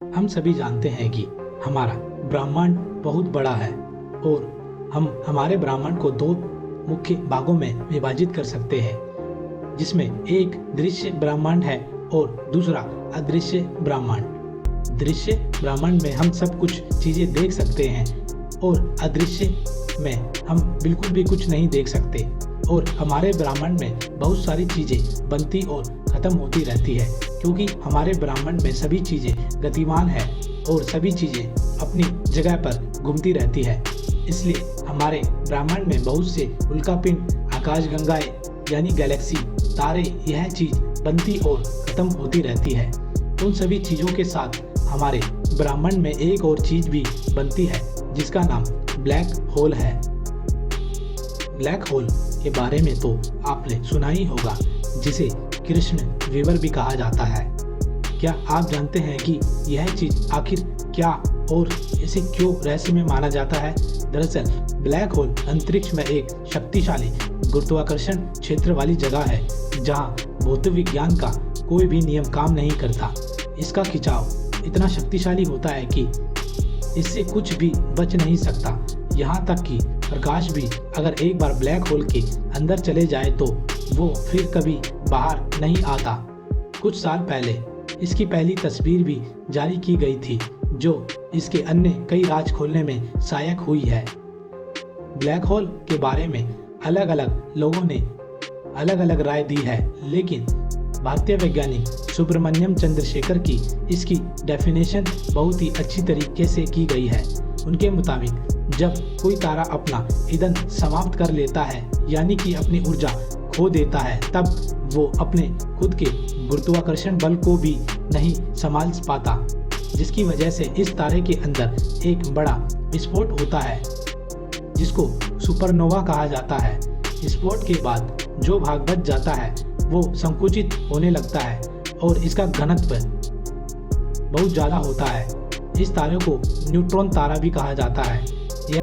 हम सभी जानते हैं कि हमारा ब्रह्मांड बहुत बड़ा है और हम हमारे ब्रह्मांड को दो मुख्य भागों में विभाजित कर सकते हैं, जिसमें एक दृश्य ब्रह्मांड है और दूसरा अदृश्य ब्रह्मांड। दृश्य ब्रह्मांड में हम सब कुछ चीजें देख सकते हैं और अदृश्य में हम बिल्कुल भी कुछ नहीं देख सकते। और हमारे ब्रह्मांड में बहुत सारी चीजें बनती और खत्म होती रहती है, क्योंकि हमारे ब्रह्मांड में सभी चीजें गतिमान है और सभी चीजें अपनी जगह पर घूमती रहती है। इसलिए हमारे ब्रह्मांड में बहुत से उल्कापिंड, आकाशगंगाएं यानी गैलेक्सी, तारे, यह चीज बनती और खत्म होती रहती है। उन सभी चीजों के साथ हमारे ब्रह्मांड में एक और चीज भी बनती है, जिसका नाम ब्लैक होल है। ब्लैक होल के बारे में तो आपने सुना ही होगा, जिसे कृष्ण विवर भी कहा जाता है। क्या आप जानते हैं कि यह चीज आखिर क्या और इसे क्यों रहस्य में माना जाता है? दरअसल ब्लैक होल अंतरिक्ष में एक शक्तिशाली गुरुत्वाकर्षण क्षेत्र वाली जगह है, जहां भौतिक विज्ञान का कोई भी नियम काम नहीं करता। इसका खिंचाव इतना शक्तिशाली होता है कि इससे कुछ भी बच नहीं सकता। यहाँ तक कि प्रकाश भी अगर एक बार ब्लैक होल के अंदर चले जाए तो वो फिर कभी बाहर नहीं आता। कुछ साल पहले इसकी पहली तस्वीर भी जारी की गई थी, जो इसके अन्य कई राज खोलने में सहायक हुई है। ब्लैक होल के बारे में अलग अलग लोगों ने अलग अलग राय दी है, लेकिन भारतीय वैज्ञानिक सुब्रमण्यम चंद्रशेखर की इसकी डेफिनेशन बहुत ही अच्छी तरीके से की गई है। उनके मुताबिक जब कोई तारा अपना ईंधन समाप्त कर लेता है, यानी कि अपनी ऊर्जा खो देता है, तब वो अपने खुद के गुरुत्वाकर्षण बल को भी नहीं संभाल पाता, जिसकी वजह से इस तारे के अंदर एक बड़ा विस्फोट होता है, जिसको सुपरनोवा कहा जाता है। विस्फोट के बाद जो भाग बच जाता है वो संकुचित होने लगता है और इसका घनत्व बहुत ज़्यादा होता है। इस तारे को न्यूट्रॉन तारा भी कहा जाता है।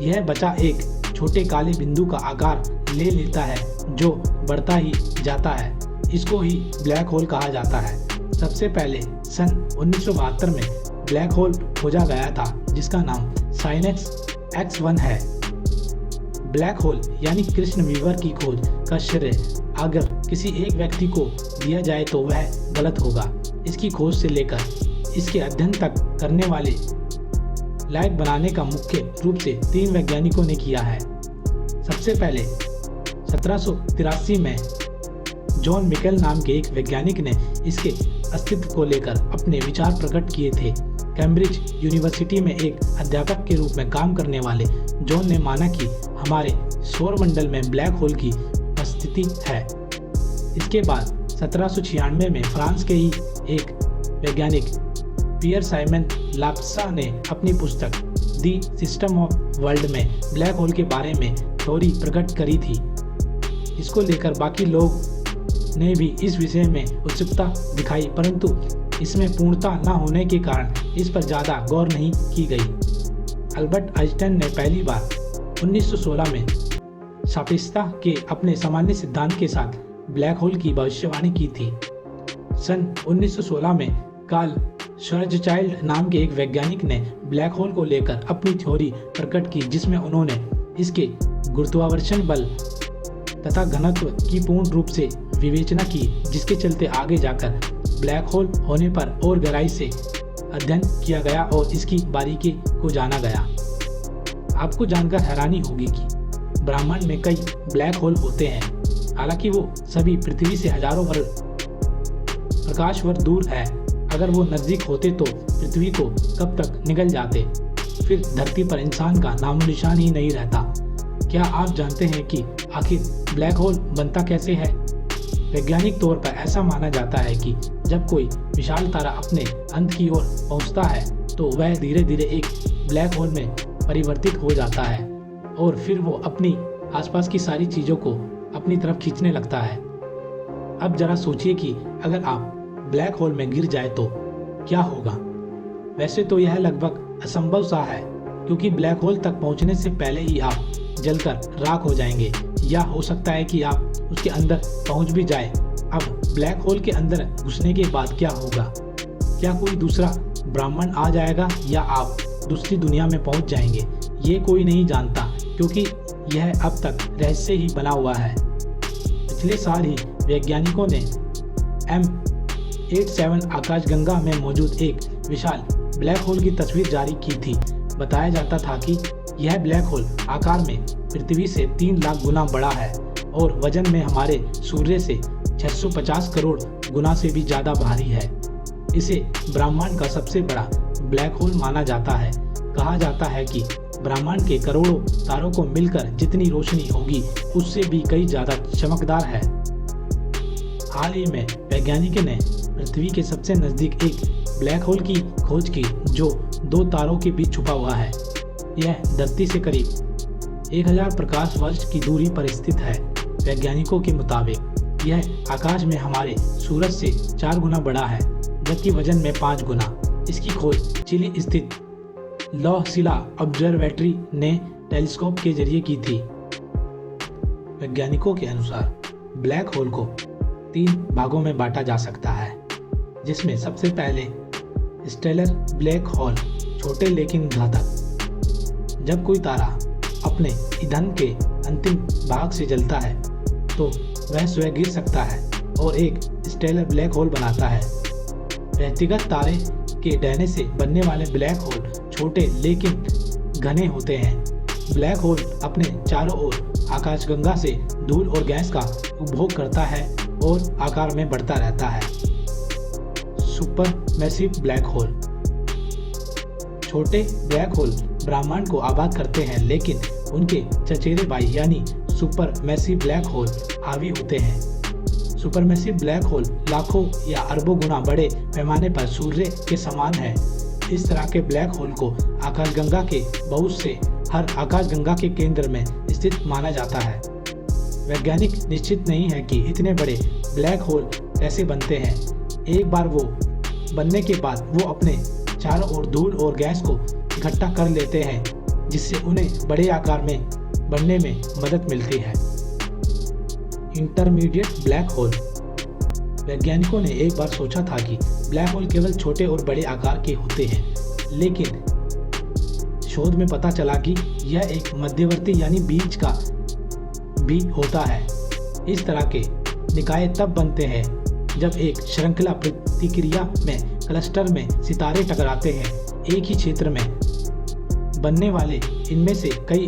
यह बचा एक छोटे काले बिंदु का आकार ले लेता है, जो बढ़ता ही जाता है। इसको ही ब्लैक होल कहा जाता है। सबसे पहले सन 1972 में ब्लैक होल खोजा गया था, जिसका नाम साइनेक्स X1 है। ब्लैक होल यानी कृष्ण विवर की खोज का श्रेय अगर किसी एक व्यक्ति को दिया जाए तो वह गलत होगा। इसकी खोज से लेकर इसके अध्ययन तक करने वाले लायक बनाने का मुख्य रूप से 3 वैज्ञानिकों ने किया है। सबसे पहले 1783 में जॉन मिकेल नाम के एक वैज्ञानिक ने इसके अस्तित्व को लेकर अपने विचार प्रकट किए थे। कैम्ब्रिज यूनिवर्सिटी में एक अध्यापक के रूप में काम करने वाले जॉन ने माना कि हमारे सौरमंडल में ब्लैक होल की उपस्थिति है। इसके बाद 1796 में फ्रांस के ही एक वैज्ञानिक पियर साइमन लाप्सा ने अपनी पुस्तक दी सिस्टम ऑफ वर्ल्ड में ब्लैक होल के बारे में थ्योरी प्रकट करी थी। इसको लेकर बाकी लोग ने भी इस विषय में उत्सुकता दिखाई, परंतु इसमें पूर्णता न होने के कारण इस पर ज़्यादा गौर नहीं की गई। अल्बर्ट आइंस्टाइन ने पहली बार 1916 में सापेक्षता के अपने सामान्य सिद्धांत के साथ ब्लैक होल की भविष्यवाणी की थी। सन 1916 में कार्ल श्वार्ज़चाइल्ड नाम के एक वैज्ञानिक ने ब्लैक होल को लेकर अपनी थ्योरी प्रकट की, जिसमें उन्होंने इसके गुरुत्वाकर्षण बल तथा घनत्व की पूर्ण रूप से विवेचना की, जिसके चलते आगे जाकर ब्लैक होल होने पर और गहराई से अध्ययन किया गया और इसकी बारीकी को जाना गया। आपको जानकर हैरानी होगी कि ब्रह्मांड में कई ब्लैक होल होते हैं। हालांकि वो सभी पृथ्वी से हजारों प्रकाश वर्ष दूर है। अगर वो नजदीक होते तो पृथ्वी को कब तक निगल जाते, फिर धरती पर इंसान का नामो निशान ही नहीं रहता। क्या आप जानते हैं कि आखिर ब्लैक होल बनता कैसे है? वैज्ञानिक तौर पर ऐसा माना जाता है कि जब कोई विशाल तारा अपने अंत की ओर पहुंचता है तो वह धीरे धीरे एक ब्लैक होल में परिवर्तित हो जाता है और फिर वो अपनी आसपास की सारी चीज़ों को अपनी तरफ खींचने लगता है। अब जरा सोचिए कि अगर आप ब्लैक होल में गिर जाए तो क्या होगा। वैसे तो यह लगभग असंभव सा है, क्योंकि ब्लैक होल तक पहुंचने से पहले ही आप जलकर राख हो जाएंगे, या हो सकता है कि आप उसके अंदर पहुंच भी जाए। अब ब्लैक होल के अंदर घुसने के बाद क्या होगा? क्या कोई दूसरा ब्राह्मण आ जाएगा या आप दूसरी दुनिया में पहुंच जाएंगे, ये कोई नहीं जानता, क्योंकि यह अब तक रहस्य ही बना हुआ है। पिछले साल ही वैज्ञानिकों ने M87 आकाशगंगा में मौजूद एक विशाल ब्लैक होल की तस्वीर जारी की थी। बताया जाता था कि यह ब्लैक होल आकार में पृथ्वी से 3 लाख गुना बड़ा है और वजन में हमारे सूर्य से 650 करोड़ गुना से भी ज़्यादा भारी है। इसे ब्रह्मांड का सबसे बड़ा ब्लैक होल माना जाता है। कहा जाता है कि ब्रह्मांड के करोड़ों तारों को मिलकर जितनी रोशनी होगी उससे भी कई ज़्यादा चमकदार है। हाल ही में वैज्ञानिकों ने पृथ्वी के सबसे नज़दीक एक ब्लैक होल की खोज की जो 2 तारों के बीच छुपा हुआ है। यह धरती से करीब 1000 प्रकाश वर्ष की दूरी पर स्थित है। वैज्ञानिकों के मुताबिक यह आकाश में हमारे सूरज से 4 गुना बड़ा है, जबकि वजन में 5 गुना। इसकी खोज चिली स्थित लॉ-सिला ऑब्जर्वेटरी ने टेलीस्कोप के जरिए की थी। वैज्ञानिकों के अनुसार ब्लैक होल को 3 भागों में बांटा जा सकता है, जिसमें सबसे पहले स्टेलर ब्लैक होल, छोटे लेकिन घातक। जब कोई तारा अपने ईंधन के अंतिम भाग से जलता है तो वह स्वयं गिर सकता है और एक स्टेलर ब्लैक होल बनाता है। व्यक्तिगत तारे के ढहने से बनने वाले ब्लैक होल छोटे लेकिन घने होते हैं। ब्लैक होल अपने चारों ओर आकाशगंगा से धूल और गैस का उपभोग करता है और आकार में बढ़ता रहता है। Supermassive black hole. छोटे ब्लैक होल ब्रह्मांड को आबाद करते हैं, लेकिन उनके चचेरे भाई यानी सुपरमैसिव ब्लैक होल हावी होते हैं। सुपरमैसिव ब्लैक होल लाखों या अरबों गुना बड़े पैमाने पर सूर्य के समान है। इस तरह के ब्लैक होल को आकाशगंगा के बहुत से हर आकाशगंगा के केंद्र में स्थित माना जाता है। वैज्ञानिक निश्चित नहीं है कि इतने बड़े ब्लैक होल कैसे बनते हैं। एक बार वो बनने के बाद वो अपने चारों ओर धूल और गैस को इकट्ठा कर लेते हैं, जिससे उन्हें बड़े आकार में बनने में मदद मिलती है। Intermediate black hole. वैज्ञानिकों ने एक बार सोचा था कि ब्लैक होल केवल छोटे और बड़े आकार के होते हैं, लेकिन शोध में पता चला कि यह एक मध्यवर्ती यानी बीच का भी होता है। इस तरह के निकाय तब बनते हैं जब एक श्रृंखला प्रतिक्रिया में क्लस्टर में सितारे टकराते हैं। एक ही क्षेत्र में बनने वाले इनमें से कई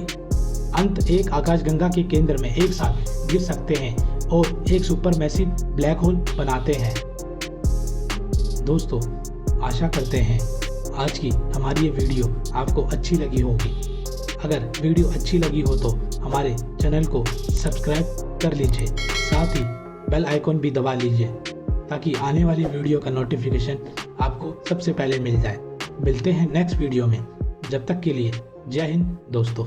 अंत एक आकाशगंगा के केंद्र में एक साथ गिर सकते हैं और एक सुपरमैसिव ब्लैक होल बनाते हैं। दोस्तों, आशा करते हैं आज की हमारी ये वीडियो आपको अच्छी लगी होगी। अगर वीडियो अच्छी लगी हो तो हमारे चैनल को सब्सक्राइब कर लीजिए, साथ ही बेल आइकॉन भी दबा लीजिए ताकि आने वाली वीडियो का नोटिफिकेशन आपको सबसे पहले मिल जाए। मिलते हैं नेक्स्ट वीडियो में, जब तक के लिए जय हिंद दोस्तों।